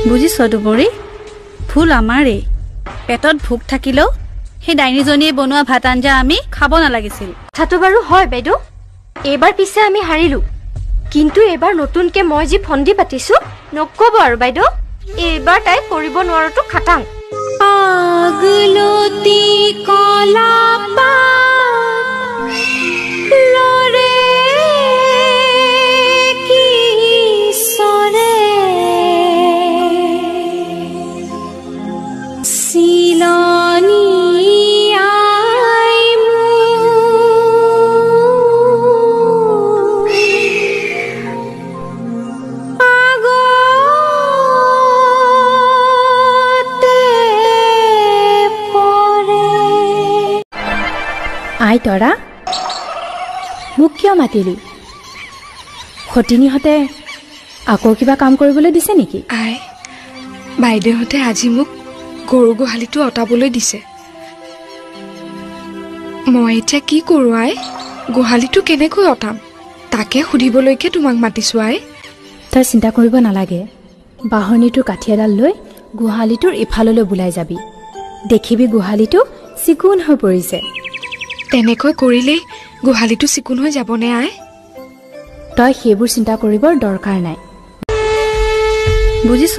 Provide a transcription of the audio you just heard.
বুজিছ দুবৰী ভুল আমাৰেই পেটত ভোক থাকিলেও সেই ডাইনীজনীয়ে বনোৱা ভাত আঞ্জা আমি খাব নালাগিছিল কথাটো বাৰু হয় বাইদেউ এইবাৰ পিছে আমি হাৰিলো কিন্তু এইবাৰ নতুনকে মই যি ফন্দি পাতিছো নকব আৰু বাইদেউ এইবাৰ তাই কৰিব নোৱাৰটো খাটাং আগলতি কলা আই তৰা মোক কিয় মাতিলি সতিনীহঁতে আকৌ কিবা কাম কৰিবলৈ দিছে নেকি আই বাইদেউহঁতে আজি মোক গৰু গোহালিটো অটাবলৈ দিছে মই এতিয়া কি কৰোঁ আই গোহালিটো কেনেকৈ অটাম তাকে সুধিবলৈকে তোমাক মাতিছোঁ আই তই চিন্তা কৰিব নালাগে বাহনীটোৰ কাঠি এডাল লৈ গোহালিটোৰ ইফাললৈ বুলাই যাবি দেখিবি গোহালিটো চিকুণ হৈ পৰিছে তেনেকৈ কৰিলেই গোহালিটো চিকুণ হৈ যাবনে আই তই সেইবোৰ চিন্তা কৰিবৰ দৰকাৰ নাই বুজিছ